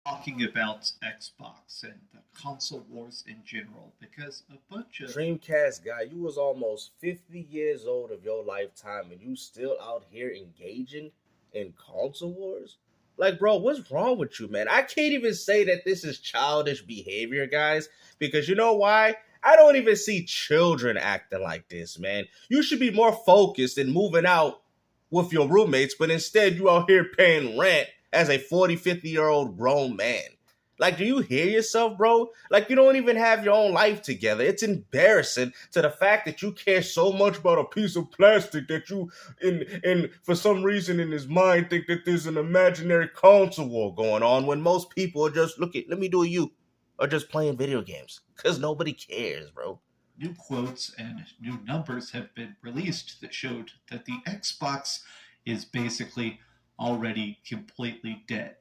talking about Xbox and the console wars in general because a bunch of Dreamcast guy, you was almost 50 years old of your lifetime and you still out here engaging in console wars? Like, bro, what's wrong with you, man? I can't even say that this is childish behavior, guys, because you know why? I don't even see children acting like this, man. You should be more focused and moving out with your roommates, but instead you out here paying rent as a 40, 50-year old grown man. Like, do you hear yourself, bro? Like, you don't even have your own life together. It's embarrassing to the fact that you care so much about a piece of plastic that you, in for some reason in his mind, think that there's an imaginary console war going on when most people are just, look at, let me do you, or just playing video games. Because nobody cares, bro. new quotes and new numbers have been released that showed that the Xbox is basically already completely dead.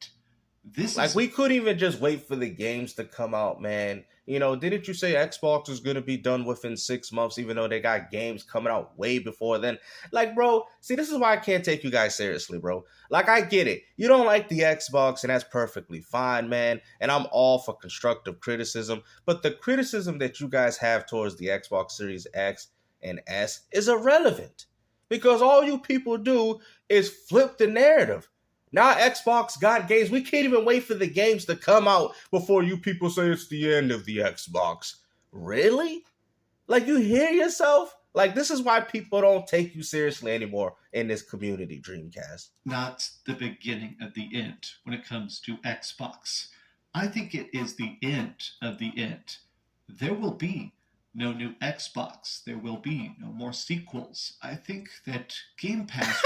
This Like, is we couldn't even just wait for the games to come out, man. You know, didn't you say Xbox was gonna be done within 6 months, even though they got games coming out way before then? Like, bro, see, this is why I can't take you guys seriously, bro. Like, I get it. You don't like the Xbox, and that's perfectly fine, man. And I'm all for constructive criticism. But the criticism that you guys have towards the Xbox Series X and S is irrelevant. Because all you people do is flip the narrative. Now Xbox got games. We can't even wait for the games to come out before you people say it's the end of the Xbox. Really? Like, you hear yourself? Like, this is why people don't take you seriously anymore in this community, Dreamcast. not the beginning of the end when it comes to Xbox. I think it is the end of the end. There will be no new Xbox. There will be no more sequels. I think that Game Pass.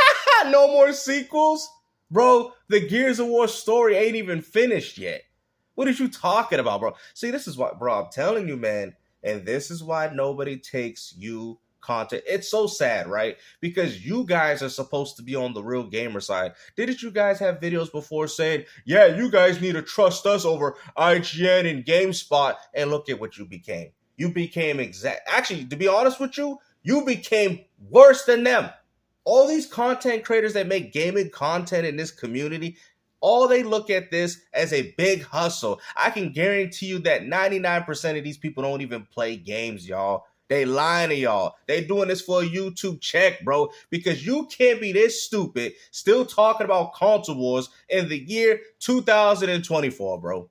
No more sequels? Bro, the Gears of War story ain't even finished yet. What are you talking about, bro? See, this is what, bro, I'm telling you, man. And this is why nobody takes you content. It's so sad, right? Because you guys are supposed to be on the real gamer side. Didn't you guys have videos before saying, yeah, you guys need to trust us over IGN and GameSpot? And look at what you became. You became actually, to be honest with you, you became worse than them. All these content creators that make gaming content in this community, all they look at this as a big hustle. I can guarantee you that 99% of these people don't even play games, y'all. They lying to y'all. They doing this for a YouTube check, bro, because you can't be this stupid still talking about console wars in the year 2024, bro.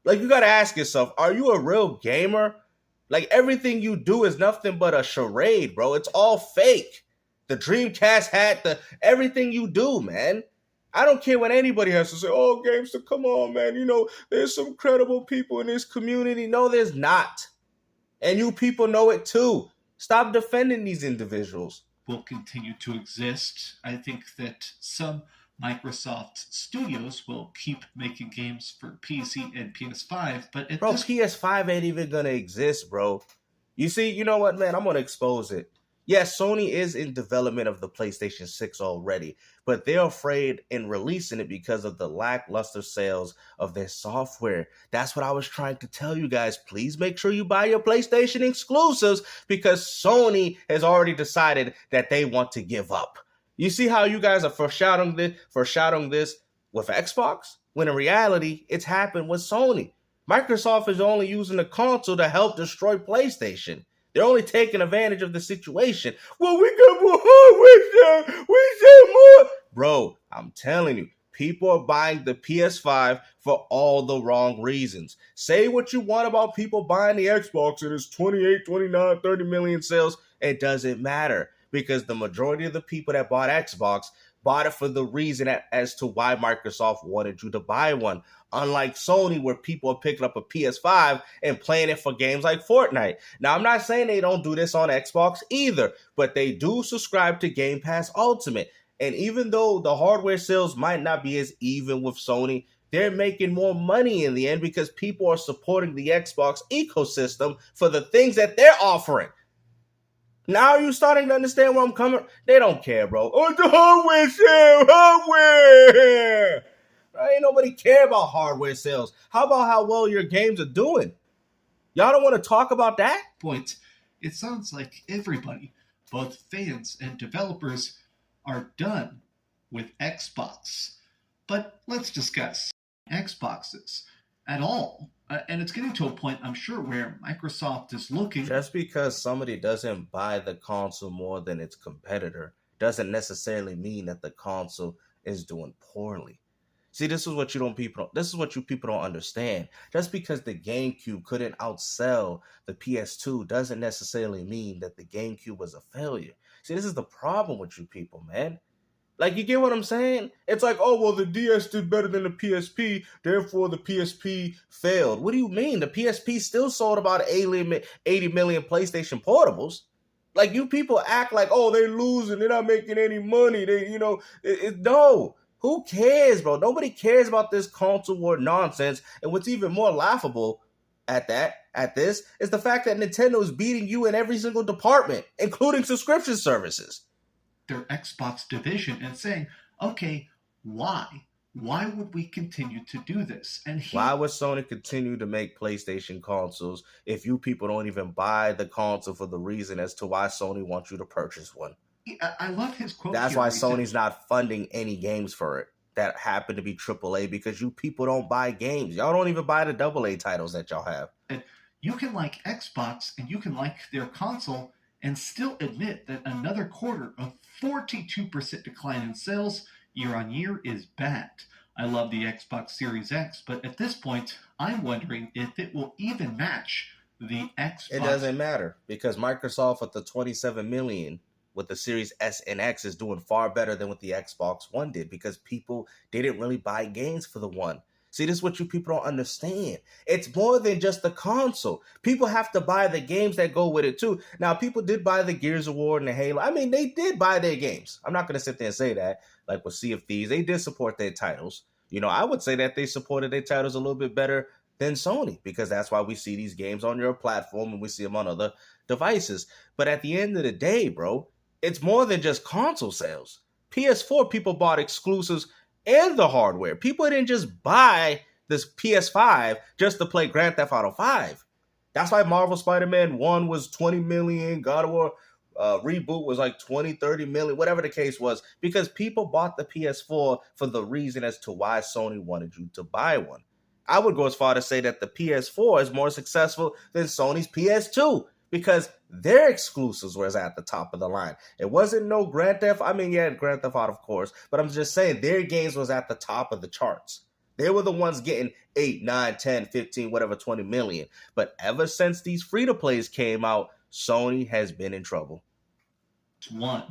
Like, you got to ask yourself, are you a real gamer? Like, everything you do is nothing but a charade, bro. It's all fake. The Dreamcast had the everything you do, man. I don't care what anybody has to say. Oh, GameStop, come on, man. You know, there's some credible people in this community. No, there's not. And you people know it too. Stop defending these individuals. Will continue to exist. I think that some Microsoft studios will keep making games for PC and PS5, but at Bro, this PS5 ain't even gonna exist, bro. You see, you know what, man? I'm gonna expose it. Yes, Sony is in development of the PlayStation 6 already, but they're afraid in releasing it because of the lackluster sales of their software. That's what I was trying to tell you guys. Please make sure you buy your PlayStation exclusives because Sony has already decided that they want to give up. You see how you guys are foreshadowing this with Xbox? When in reality, it's happened with Sony. Microsoft is only using the console to help destroy PlayStation. They're only taking advantage of the situation. Well, we got more hardware, we sell more. Bro, I'm telling you, people are buying the PS5 for all the wrong reasons. Say what you want about people buying the Xbox, it is 28, 29, 30 million sales. It doesn't matter because the majority of the people that bought Xbox bought it for the reason as to why Microsoft wanted you to buy one. Unlike Sony, where people are picking up a PS5 and playing it for games like Fortnite. Now, I'm not saying they don't do this on Xbox either, but they do subscribe to Game Pass Ultimate. And even though the hardware sales might not be as even with Sony, they're making more money in the end because people are supporting the Xbox ecosystem for the things that they're offering. Now are you starting to understand where I'm coming? They don't care, bro. Oh, the hardware sale, hardware. Ain't nobody care about hardware sales. How about how well your games are doing? Y'all don't want to talk about that? point, it sounds like everybody, both fans and developers, are done with Xbox. But let's discuss. Xboxes at all. And it's getting to a point, I'm sure, where Microsoft is looking. Just because somebody doesn't buy the console more than its competitor doesn't necessarily mean that the console is doing poorly. See, this is what you people don't understand. Just because the GameCube couldn't outsell the PS2 doesn't necessarily mean that the GameCube was a failure. See, this is the problem with you people, man. Like, you get what I'm saying? It's like, oh, well, the DS did better than the PSP, therefore the PSP failed. What do you mean? The PSP still sold about 80 million PlayStation portables. Like, you people act like, oh, they're losing, they're not making any money. No. Who cares, bro? Nobody cares about this console war nonsense. And what's even more laughable at this, is the fact that Nintendo is beating you in every single department, including subscription services. Their Xbox division and saying, okay, why? Why would we continue to do this? And why would Sony continue to make PlayStation consoles if you people don't even buy the console for the reason as to why Sony wants you to purchase one? I love his quote. That's why Sony's not funding any games for it that happen to be AAA, because you people don't buy games. Y'all don't even buy the AA titles that y'all have. And you can like Xbox and you can like their console and still admit that another quarter of 42% decline in sales year on year is bad. I love the Xbox Series X, but at this point, I'm wondering if it will even match the Xbox. It doesn't matter, because Microsoft with the 27 million with the Series S and X is doing far better than what the Xbox One did, because people didn't really buy games for the One. See, this is what you people don't understand. It's more than just the console. People have to buy the games that go with it too. Now, people did buy the Gears of War and the Halo. I mean, they did buy their games. I'm not going to sit there and say that. Like with Sea of Thieves, they did support their titles. You know, I would say that they supported their titles a little bit better than Sony, because that's why we see these games on your platform and we see them on other devices. But at the end of the day, bro, it's more than just console sales. PS4 people bought exclusives and the hardware. People didn't just buy this PS5 just to play Grand Theft Auto 5. That's why Marvel Spider-Man 1 was 20 million, God of War reboot was like 20, 30 million, whatever the case was, because people bought the PS4 for the reason as to why Sony wanted you to buy one. I would go as far to say that the PS4 is more successful than Sony's PS2, because their exclusives was at the top of the line. It wasn't no Grand Theft. I mean, yeah, Grand Theft Auto, of course, but I'm just saying their games was at the top of the charts. They were the ones getting 8, 9, 10, 15, whatever, 20 million. But ever since these free-to-plays came out, Sony has been in trouble. One,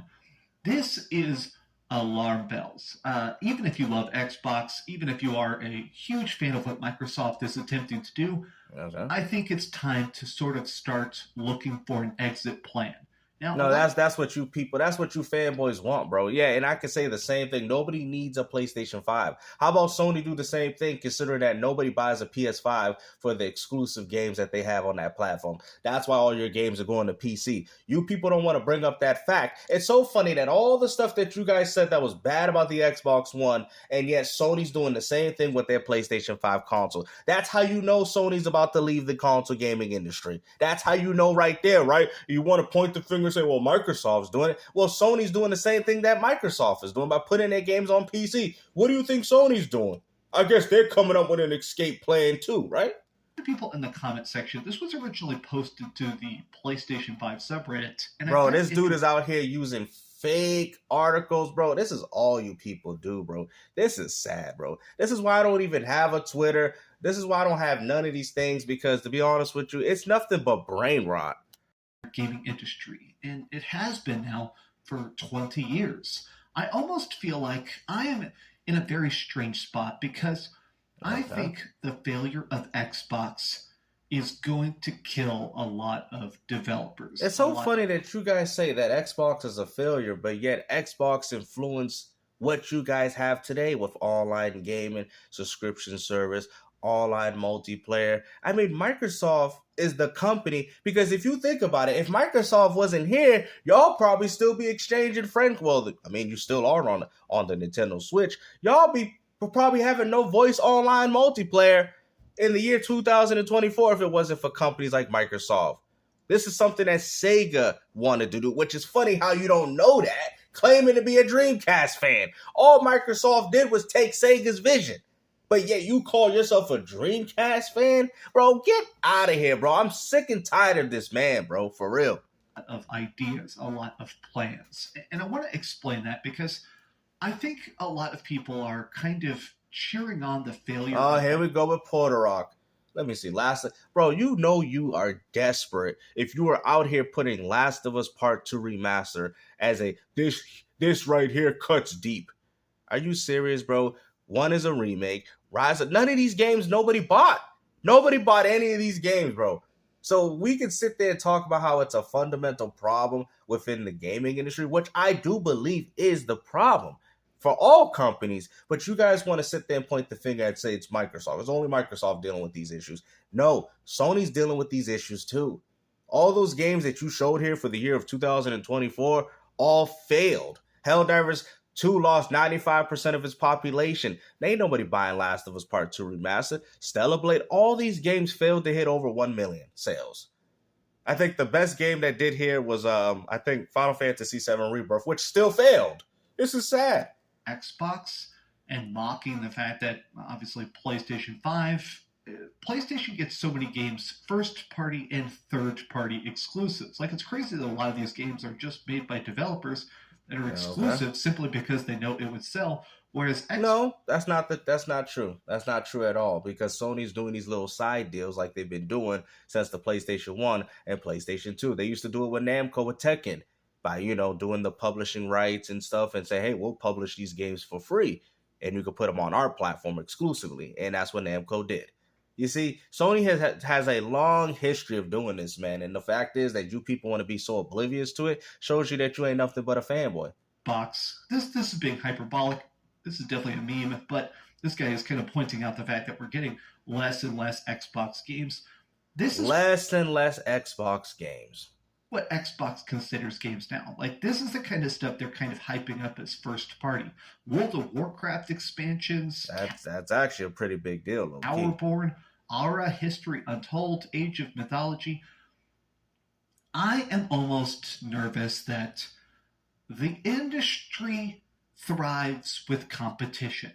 this is alarm bells. Even if you love Xbox, even if you are a huge fan of what Microsoft is attempting to do, okay, I think it's time to sort of start looking for an exit plan. Now, no, that's what you people, that's what you fanboys want, bro. Yeah, and I can say the same thing. Nobody needs a PlayStation 5. How about Sony do the same thing, considering that nobody buys a PS5 for the exclusive games that they have on that platform? That's why all your games are going to PC. You people don't want to bring up that fact. It's so funny that all the stuff that you guys said that was bad about the Xbox One, and yet Sony's doing the same thing with their PlayStation 5 console. That's how you know Sony's about to leave the console gaming industry. That's how you know right there, right? You want to point the finger and say, well, Microsoft's doing it. Well, Sony's doing the same thing that Microsoft is doing by putting their games on PC. What do you think Sony's doing? I guess they're coming up with an escape plan too, right? The people in the comment section, this was originally posted to the PlayStation 5 subreddit. And bro, this dude is out here using fake articles, bro. This is all you people do, bro. This is sad, bro. This is why I don't even have a Twitter. This is why I don't have none of these things, because to be honest with you, it's nothing but brain rot. Gaming industry, and it has been now for 20 years. I almost feel like I am in a very strange spot, because I think the failure of Xbox is going to kill a lot of developers. It's so funny that you guys say that Xbox is a failure, but yet Xbox influenced what you guys have today with online gaming, subscription service, online multiplayer. I mean, Microsoft is the company, because if you think about it, if Microsoft wasn't here, y'all probably still be exchanging friends. Well, I mean, you still are on the Nintendo Switch. Y'all be probably having no voice online multiplayer in the year 2024 if it wasn't for companies like Microsoft. This is something that Sega wanted to do, which is funny how you don't know that, claiming to be a Dreamcast fan. All Microsoft did was take Sega's vision. but yet you call yourself a Dreamcast fan? Bro, get out of here, bro. I'm sick and tired of this man, bro, for real. Of ideas, a lot of plans. And I want to explain that because I think a lot of people are kind of cheering on the failure Oh, of here we go with Porter Rock. Let me see. Bro, you know you are desperate if you are out here putting Last of Us Part 2 Remaster as a this right here cuts deep. Are you serious, bro? One is a remake. None of these games nobody bought. Nobody bought any of these games, bro. So we can sit there and talk about how it's a fundamental problem within the gaming industry, which I do believe is the problem for all companies. But you guys want to sit there and point the finger and say it's Microsoft. It's only Microsoft dealing with these issues. No, Sony's dealing with these issues too. All those games that you showed here for the year of 2024 all failed. Helldivers 2 lost 95% of its population. There ain't nobody buying Last of Us Part 2 Remastered. Stellar Blade, all these games failed to hit over 1 million sales. I think the best game that did here was, I think, Final Fantasy VII Rebirth, which still failed. This is sad. Xbox and mocking the fact that obviously PlayStation 5, PlayStation gets so many games, first party and third party exclusives. Like, it's crazy that a lot of these games are just made by developers that are exclusive simply because they know it would sell. Whereas no, that's not true. That's not true at all, because Sony's doing these little side deals like they've been doing since the PlayStation 1 and PlayStation 2. They used to do it with Namco with Tekken by, doing the publishing rights and stuff and say, hey, we'll publish these games for free and you can put them on our platform exclusively. And that's what Namco did. You see, Sony has a long history of doing this, man. And the fact is that you people want to be so oblivious to it shows you that you ain't nothing but a fanboy. This is being hyperbolic. This is definitely a meme, but this guy is kind of pointing out the fact that we're getting less and less Xbox games. This is less and less Xbox games. What Xbox considers games now. Like, this is the kind of stuff they're kind of hyping up as first party. World of Warcraft expansions. That's actually a pretty big deal, though. Hourborn, Aura, History Untold, Age of Mythology. I am almost nervous that the industry thrives with competition.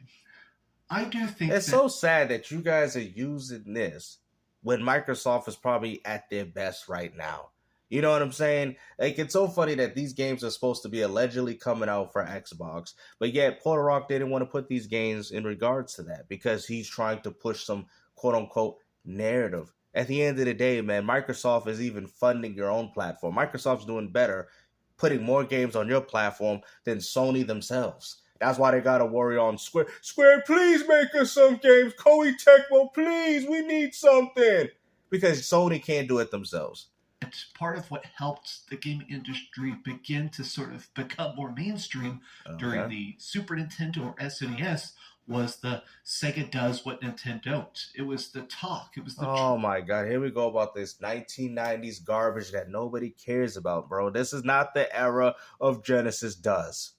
I do think it's so sad that you guys are using this when Microsoft is probably at their best right now. You know what I'm saying? Like, it's so funny that these games are supposed to be allegedly coming out for Xbox, but yet Porter Rock didn't want to put these games in regards to that because he's trying to push some quote-unquote narrative. At the end of the day, man, Microsoft is even funding your own platform. Microsoft's doing better putting more games on your platform than Sony themselves. That's why they got to worry on Square. Square, please make us some games. Koei Tecmo, please, we need something. Because Sony can't do it themselves. It's part of what helped the gaming industry begin to sort of become more mainstream during the Super Nintendo or SNES was the Sega does what Nintendo don't. It was the talk. It was the oh my God, here we go about this 1990s garbage that nobody cares about, bro. This is not the era of Genesis does.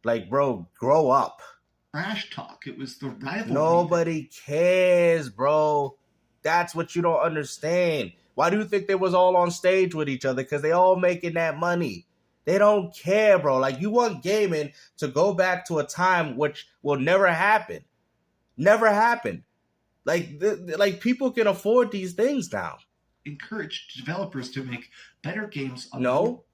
Like, bro, grow up. Trash talk. It was the rivalry. Nobody cares, bro. That's what you don't understand. Why do you think they was all on stage with each other? Because they all making that money. They don't care, bro. Like, you want gaming to go back to a time which will never happen. Never happen. Like people can afford these things now. Encourage developers to make better games.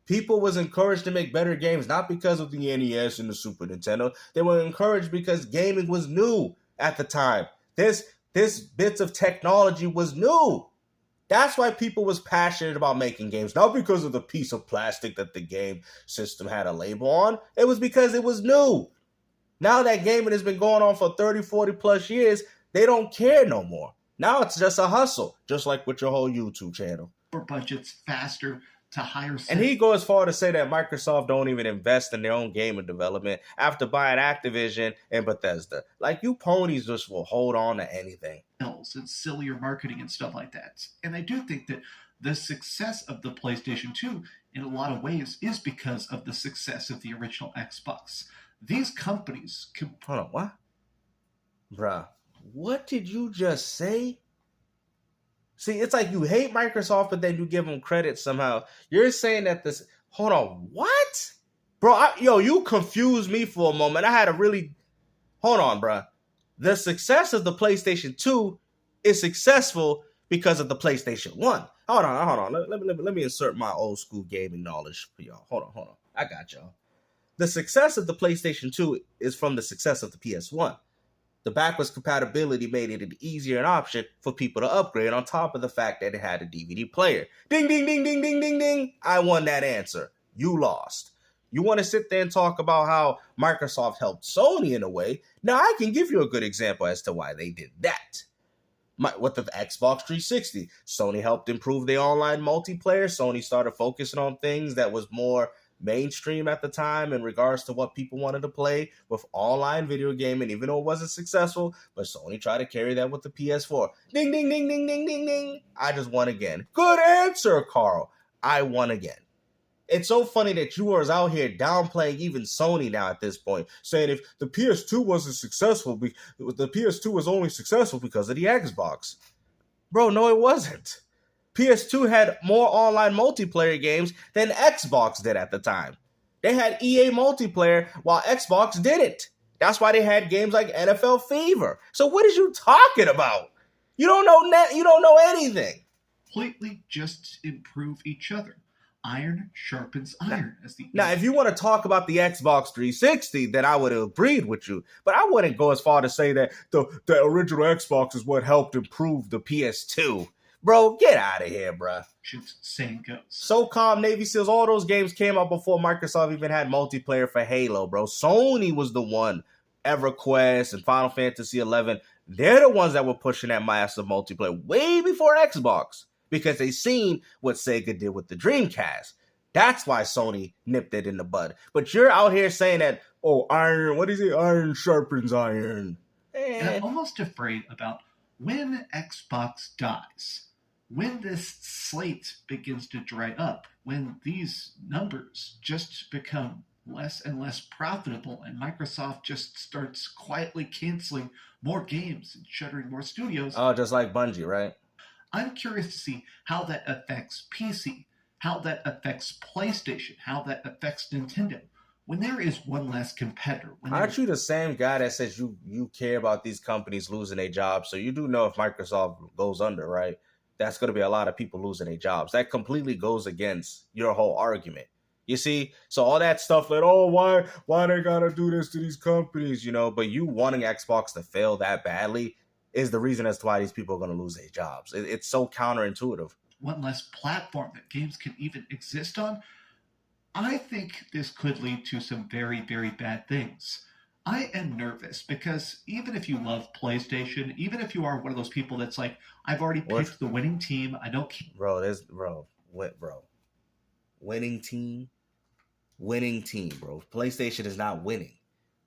People was encouraged to make better games, not because of the NES and the Super Nintendo. They were encouraged because gaming was new at the time. This bits of technology was new. That's why people was passionate about making games. Not because of the piece of plastic that the game system had a label on. It was because it was new. Now that gaming has been going on for 30, 40 plus years, they don't care no more. Now it's just a hustle, just like with your whole YouTube channel. For budgets faster to hire. And he goes as far to say that Microsoft don't even invest in their own gaming development after buying Activision and Bethesda. Like, you ponies just will hold on to anything. And sillier marketing and stuff like that. And I do think that the success of the PlayStation 2 in a lot of ways is because of the success of the original Xbox. These companies hold on, what? Bruh, what did you just say? See, it's like you hate Microsoft, but then you give them credit somehow. You're saying that this... Hold on, what? Bro, you confused me for a moment. I had to really... Hold on, bruh. The success of the PlayStation 2 is successful because of the PlayStation 1. Hold on. Let me insert my old school gaming knowledge for y'all. Hold on. I got y'all. The success of the PlayStation 2 is from the success of the PS1. The backwards compatibility made it an easier option for people to upgrade on top of the fact that it had a DVD player. Ding, ding, ding, ding, ding, ding, ding. I won that answer. You lost. You want to sit there and talk about how Microsoft helped Sony in a way? Now, I can give you a good example as to why they did that. With the Xbox 360, Sony helped improve their online multiplayer. Sony started focusing on things that was more mainstream at the time in regards to what people wanted to play with online video gaming, even though it wasn't successful. But Sony tried to carry that with the PS4. Ding, ding, ding, ding, ding, ding, ding. I just won again. Good answer, Carl. I won again. It's so funny that you are out here downplaying even Sony now at this point, saying if the PS2 wasn't successful, the PS2 was only successful because of the Xbox. Bro, no, it wasn't. PS2 had more online multiplayer games than Xbox did at the time. They had EA multiplayer while Xbox didn't. That's why they had games like NFL Fever. So what is you talking about? You don't know anything. Completely just improve each other. Iron sharpens iron. Now, if you want to talk about the Xbox 360, then I would have agreed with you. But I wouldn't go as far to say that the original Xbox is what helped improve the PS2. Bro, get out of here, bro. Same goes. SOCOM, Navy SEALs, all those games came out before Microsoft even had multiplayer for Halo, bro. Sony was the one. EverQuest and Final Fantasy 11, they're the ones that were pushing that massive multiplayer way before Xbox because they seen what Sega did with the Dreamcast. That's why Sony nipped it in the bud. But you're out here saying that, iron sharpens iron. And I'm almost afraid about when Xbox dies, when this slate begins to dry up, when these numbers just become less and less profitable and Microsoft just starts quietly canceling more games and shuttering more studios. Oh, just like Bungie, right? I'm curious to see how that affects PC, how that affects PlayStation, how that affects Nintendo. When there is one less competitor. Aren't you the same guy that says you care about these companies losing their jobs? So you do know if Microsoft goes under, right? That's going to be a lot of people losing their jobs. That completely goes against your whole argument. You see? So all that stuff like, why they got to do this to these companies, but you wanting Xbox to fail that badly is the reason as to why these people are going to lose their jobs. It's so counterintuitive. One less platform that games can even exist on. I think this could lead to some very, very bad things. I am nervous because even if you love PlayStation, even if you are one of those people that's like, I've already picked the winning team, I don't care. Winning team, bro. PlayStation is not winning.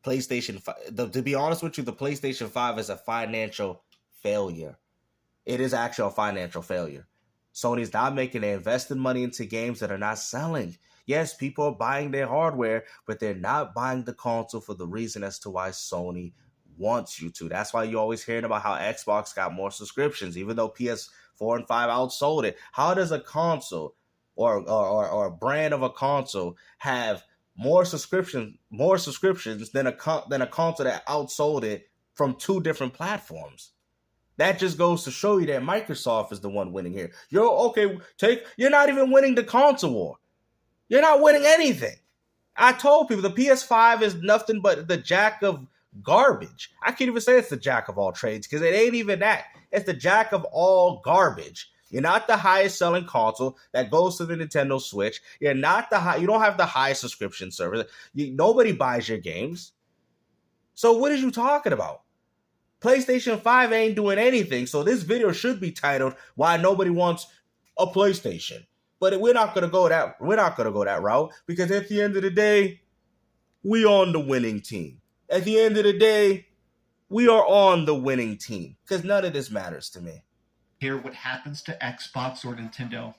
To be honest with you, the PlayStation 5 is a financial failure. It is actually a financial failure. Sony's not making their invested money into games that are not selling. Yes, people are buying their hardware, but they're not buying the console for the reason as to why Sony wants you to. That's why you're always hearing about how Xbox got more subscriptions, even though PS4 and 5 outsold it. How does a console or a brand of a console have more subscriptions than a console that outsold it from two different platforms? That just goes to show you that Microsoft is the one winning here. You're not even winning the console war. You're not winning anything. I told people the PS5 is nothing but the jack of garbage. I can't even say it's the jack of all trades because it ain't even that. It's the jack of all garbage. You're not the highest selling console that goes to the Nintendo Switch. You don't have the highest subscription service. Nobody buys your games. So what are you talking about? PlayStation 5 ain't doing anything. So this video should be titled Why Nobody Wants a PlayStation. But we're not gonna go that route because at the end of the day, we on the winning team. At the end of the day, we are on the winning team because none of this matters to me. Hear what happens to Xbox or Nintendo.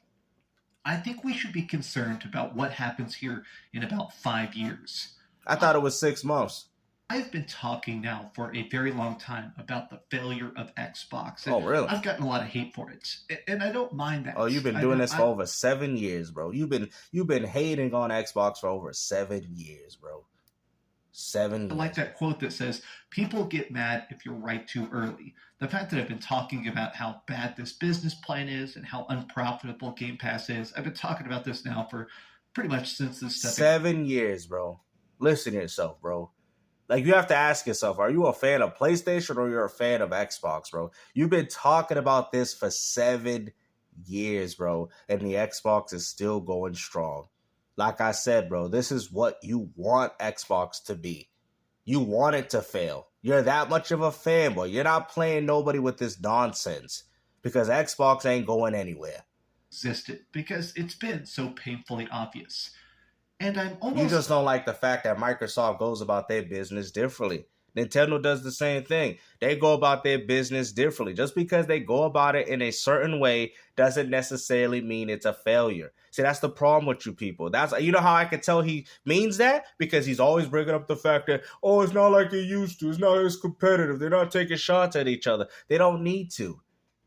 I think we should be concerned about what happens here in about 5 years. I thought it was 6 months. I've been talking now for a very long time about the failure of Xbox. Oh, really? I've gotten a lot of hate for it, and I don't mind that. Oh, you've been doing this for over 7 years, bro. You've been hating on Xbox for over 7 years, bro. 7 I like years. that quote that says, people get mad if you're right too early. The fact that I've been talking about how bad this business plan is and how unprofitable Game Pass is, I've been talking about this now for pretty much since this stuff. 7 years, bro. Listen to yourself, bro. Like, you have to ask yourself, are you a fan of PlayStation or you're a fan of Xbox, bro? You've been talking about this for 7 years, bro, and the Xbox is still going strong. Like I said, bro, this is what you want Xbox to be. You want it to fail. You're that much of a fanboy. You're not playing nobody with this nonsense because Xbox ain't going anywhere. Existed because it's been so painfully obvious. And I'm almost. You just don't like the fact that Microsoft goes about their business differently. Nintendo does the same thing. They go about their business differently. Just because they go about it in a certain way doesn't necessarily mean it's a failure. See, that's the problem with you people. That's, you know how I can tell he means that? Because he's always bringing up the fact that, oh, it's not like it used to. It's not as competitive. They're not taking shots at each other. They don't need to.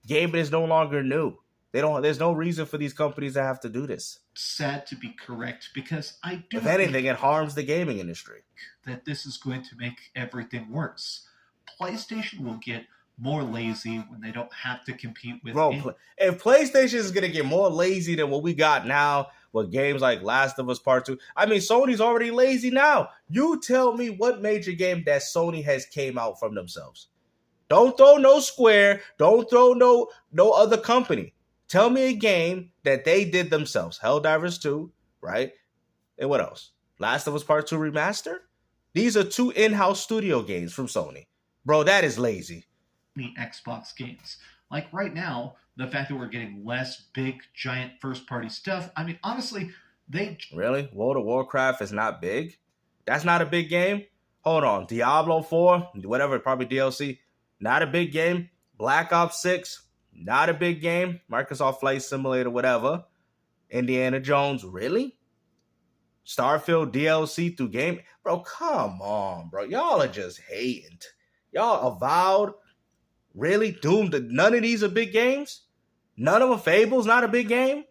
Gaming is no longer new. There's no reason for these companies to have to do this. Sad to be correct, because I do. If anything, it harms the gaming industry. That this is going to make everything worse. PlayStation will get more lazy when they don't have to compete with. Bro, if PlayStation is gonna get more lazy than what we got now with games like Last of Us Part 2, I mean, Sony's already lazy now. You tell me what major game that Sony has came out from themselves. Don't throw no Square. Don't throw no other company. Tell me a game that they did themselves. Helldivers 2, right? And what else? Last of Us Part 2 Remaster? These are 2 in-house studio games from Sony. Bro, that is lazy. The Xbox games. Like right now, the fact that we're getting less big, giant first-party stuff, I mean, honestly, they... Really? World of Warcraft is not big? That's not a big game? Hold on. Diablo 4, whatever, probably DLC, not a big game. Black Ops 6, not a big game. Microsoft Flight Simulator, whatever. Indiana Jones, really? Starfield DLC through game? Bro, come on, bro. Y'all are just hating. Y'all Avowed? Really? Doom? None of these are big games? None of them? Fable's not a big game?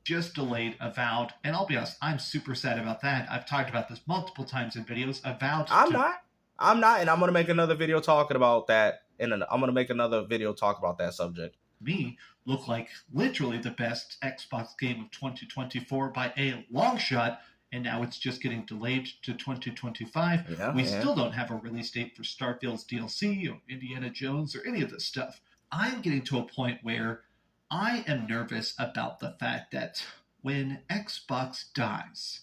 Just delayed Avowed. And I'll be honest, I'm super sad about that. I've talked about this multiple times in videos. Avowed. I'm not. And I'm going to make another video talking about that. And I'm going to make another video talk about that subject. Me look like literally the best Xbox game of 2024 by a long shot, and now it's just getting delayed to 2025. We still don't have a release date for Starfield's DLC or Indiana Jones or any of this stuff. I'm getting to a point where I am nervous about the fact that when Xbox dies,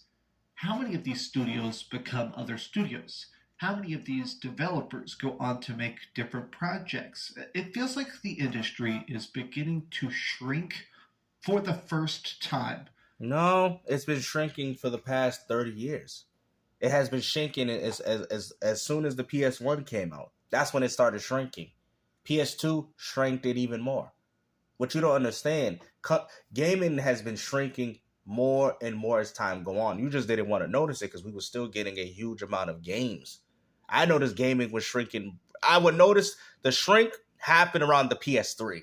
how many of these studios become other studios? How many of these developers go on to make different projects? It feels like the industry is beginning to shrink for the first time. No, it's been shrinking for the past 30 years. It has been shrinking as soon as the PS1 came out. That's when it started shrinking. PS2 shrank it even more. What you don't understand, gaming has been shrinking more and more as time go on. You just didn't want to notice it because we were still getting a huge amount of games. I noticed gaming was shrinking. I would notice the shrink happen around the PS3.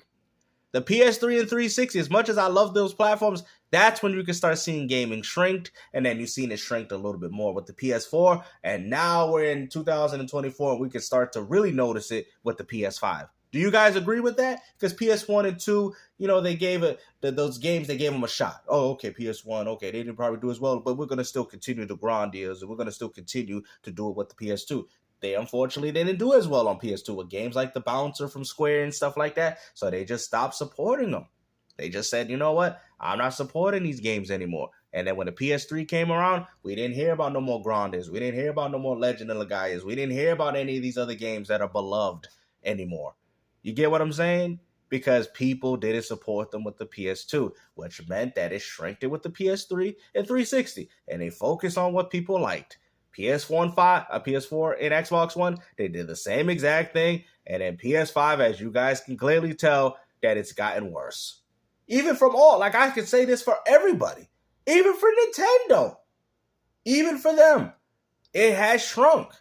The PS3 and 360, as much as I love those platforms, that's when you can start seeing gaming shrink, and then you've seen it shrink a little bit more with the PS4, and now we're in 2024, and we can start to really notice it with the PS5. Do you guys agree with that? Because PS1 and 2, you know, they gave those games, they gave them a shot. Oh, okay, PS1, okay, they didn't probably do as well, but we're going to still continue to grind deals, and we're going to still continue to do it with the PS2. They unfortunately didn't do as well on PS2 with games like The Bouncer from Square and stuff like that, so they just stopped supporting them. They just said, you know what, I'm not supporting these games anymore. And then when the PS3 came around, we didn't hear about no more Grandes. We didn't hear about no more Legend of Legaia. We didn't hear about any of these other games that are beloved anymore. You get what I'm saying? Because people didn't support them with the PS2, which meant that it shrinked it with the PS3 and 360, and they focused on what people liked. PS4 and Xbox One, they did the same exact thing, and then PS5, as you guys can clearly tell, that it's gotten worse. Even from all, like I could say this for everybody, even for Nintendo, even for them, it has shrunk.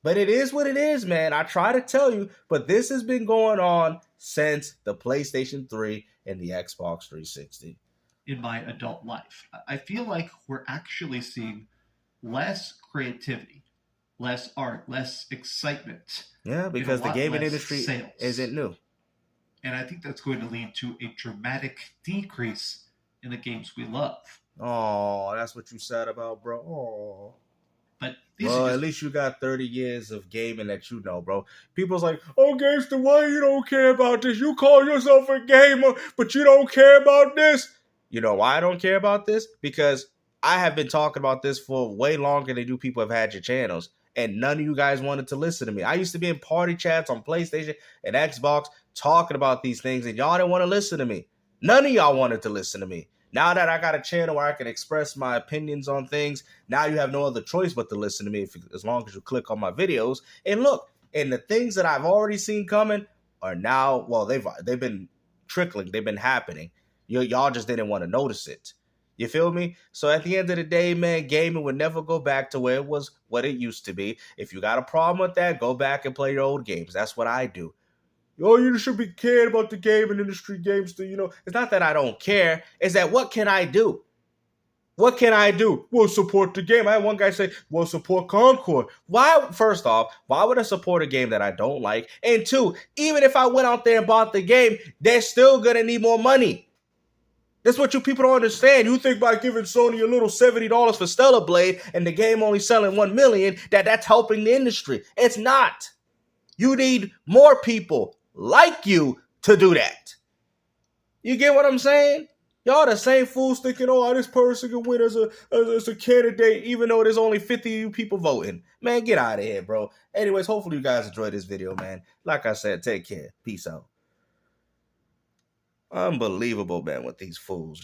But it is what it is, man. I try to tell you, but this has been going on since the PlayStation 3 and the Xbox 360. In my adult life, I feel like we're actually seeing less creativity, less art, less excitement, Yeah, and a because the lot gaming less industry sales. isn't new. And I think that's going to lead to a dramatic decrease in the games we love. Oh, that's what you said about, bro. Oh. But these are Well, at just least you got 30 years of gaming that you know, bro. People's like, oh, Gangster, why you don't care about this? You call yourself a gamer, but you don't care about this. You know why I don't care about this? Because I have been talking about this for way longer than you people have had your channels. And none of you guys wanted to listen to me. I used to be in party chats on PlayStation and Xbox talking about these things, and y'all didn't want to listen to me. None of y'all wanted to listen to me. Now that I got a channel where I can express my opinions on things, now you have no other choice but to listen to me as long as you click on my videos. And look, and the things that I've already seen coming are now, well, they've been trickling, they've been happening. Y'all just didn't want to notice it. You feel me? So at the end of the day, man, gaming would never go back to where it was, what it used to be. If you got a problem with that, go back and play your old games. That's what I do. Oh, you should be caring about the gaming industry, gamester. You know, it's not that I don't care. It's that what can I do? What can I do? We'll support the game. I had one guy say, we'll support Concord. Why, first off, why would I support a game that I don't like? And two, even if I went out there and bought the game, they're still going to need more money. That's what you people don't understand. You think by giving Sony a little $70 for Stellar Blade and the game only selling 1 million, that's helping the industry. It's not. You need more people like you to do that. You get what I'm saying? Y'all the same fools thinking, oh, this person can win as a candidate, even though there's only 50 people voting. Man, get out of here, bro. Anyways, hopefully you guys enjoyed this video, man. Like I said, take care. Peace out. Unbelievable, man, with these fools.